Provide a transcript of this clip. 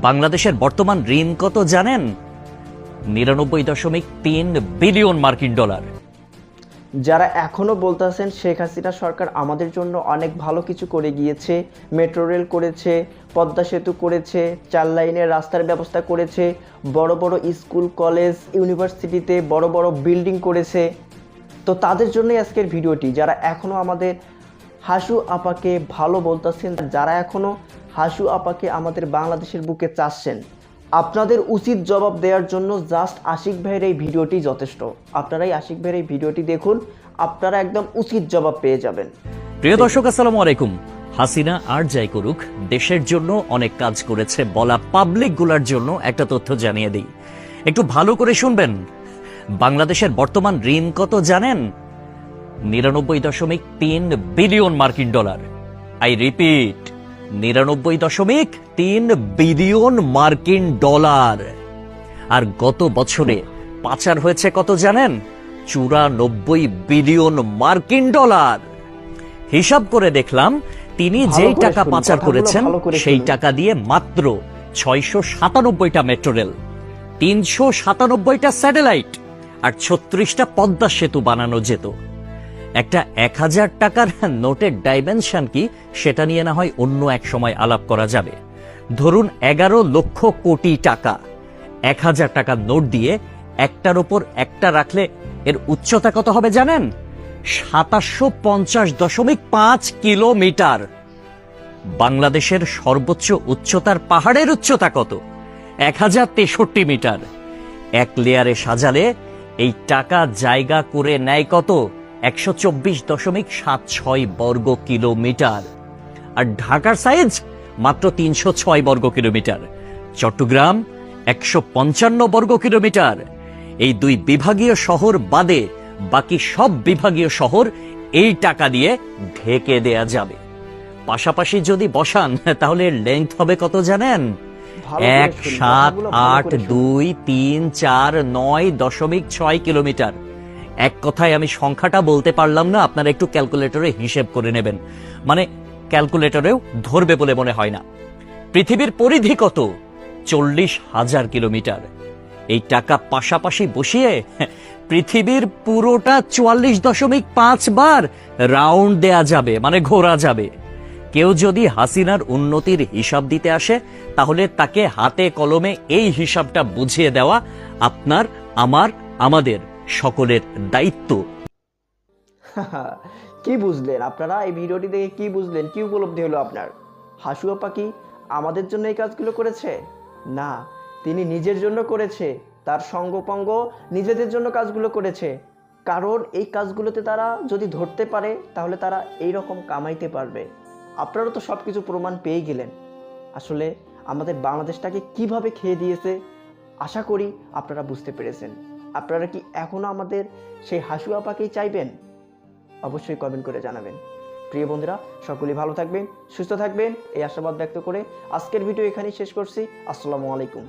বাংলাদেশের বর্তমান ঋণ কত জানেন? 99.3 বিলিয়ন মার্কিন ডলার। যারা এখনো বলতেছেন শেখ হাসিনা সরকার আমাদের জন্য অনেক ভালো কিছু করে গিয়েছে, মেট্রো রেল করেছে, পদ্মা সেতু করেছে, 4 লাইনের রাস্তার ব্যবস্থা করেছে, বড় বড় স্কুল কলেজ ইউনিভার্সিটিতে বড় বড় বিল্ডিং করেছে, তো তাদের জন্যই আজকের ভিডিওটি। যারা এখনো আমাদের হাসু আপাকে ভালো বলতেছেন, যারা এখনো হাসু আপাকে আমাদের বাংলাদেশের বুকে চাচ্ছেন, আপনাদের উচিত জবাব দেওয়ার জন্য জাস্ট আশিক ভাইয়ের এই ভিডিওটি যথেষ্ট। আপনারাই আশিক ভাইয়ের এই ভিডিওটি দেখুন, আপনারা একদম উচিত জবাব পেয়ে যাবেন। প্রিয় দর্শক, আসসালামু আলাইকুম। হাসিনা আর যাই করুক, দেশের জন্য অনেক কাজ করেছে বলা পাবলিক গুলার জন্য একটা তথ্য জানিয়ে দিই, একটু ভালো করে শুনবেন। বাংলাদেশের বর্তমান ঋণ কত জানেন? 99.3 বিলিয়ন মার্কিন ডলার। আই রিপিট, 99.3 বিলিয়ন মার্কিন ডলার। আর গত বছরে পাচার হয়েছে কত জানেন? 94 বিলিয়ন মার্কিন ডলার। হিসাব করে দেখলাম, তিনি যেই টাকা পাচার করেছেন সেই টাকা দিয়ে মাত্র 697টা মেট্রো রেল, 397টা স্যাটেলাইট আর 36টা পদ্মা সেতু বানানো যেত। একটা 1000 টাকার নোটের ডাইমেনশন কি, সেটা নিয়ে না হয় অন্য এক সময় আলাপ করা যাবে। ধরুন 11 লক্ষ কোটি টাকা 1000 টাকার নোট দিয়ে একটার উপর একটা রাখলে এর উচ্চতা কত হবে জানেন? 2750.5 কিলোমিটার। বাংলাদেশের সর্বোচ্চ উচ্চতার পাহাড়ের উচ্চতা কত? 1063 মিটার। এক লেয়ারে সাজালে এই টাকা জায়গা করে নেয় কত? 124.76 বর্গ কিলোমিটার। আর ঢাকার সাইজ মাত্র 306 বর্গ কিলোমিটার, চট্টগ্রাম 155 বর্গ কিলোমিটার। এই দুই বিভাগীয় শহর বাদে বাকি সব বিভাগীয় শহর এই টাকা দিয়ে ঢেকে দেয়া যাবে। পাশাপাশি যদি বসান তাহলে লেংথ হবে কত জানেন? 1782349.6 কিলোমিটার। এক কথায় আমি সংখ্যাটা বলতে পারলাম না, আপনারা একটু ক্যালকুলেটরে হিসেব করে নেবেন, মানে ক্যালকুলেটরেও ধরবে বলে মনে হয় না। পৃথিবীর পরিধি কত? 40,000 কিলোমিটার। এই টাকা পাশাপাশি বসিয়ে পৃথিবীর পুরোটা 44.5 বার রাউন্ড দেয়া যাবে, মানে ঘোরা যাবে। কেউ যদি হাসিনার উন্নতির হিসাব দিতে আসে, তাহলে তাকে হাতে কলমে এই হিসাবটা বুঝিয়ে দেওয়া আপনার, আমার, আমাদের সকলের দায়িত্ব। কি বুঝলেন আপনারা এই ভিডিওটি দেখে? কি বুঝলেন? কি উপলব্ধি হলো আপনার? হাসু আপা কি আমাদের জন্য এই কাজগুলো করেছে? না, তিনি নিজের জন্য করেছে, তার সঙ্গপঙ্গ নিজেদের জন্য কাজগুলো করেছে। কারণ এই কাজগুলোতে তারা যদি ধরতে পারে তাহলে তারা এই রকম কামাইতে পারবে। আপনারা তো সব কিছু প্রমাণ পেয়ে গেলেন আসলে আমাদের বাংলাদেশটাকে কিভাবে খেয়ে দিয়েছে। আশা করি আপনারা বুঝতে পেরেছেন। আপনারা কি এখনো আমাদের সেই হাসু আপাকেই চাইবেন? অবশ্যই কমেন্ট করে জানাবেন। প্রিয় বন্ধুরা, সকলেই ভালো থাকবেন, সুস্থ থাকবেন, এই আশাবাদ ব্যক্ত করে আজকের ভিডিও এখানেই শেষ করছি। আসসালামু আলাইকুম।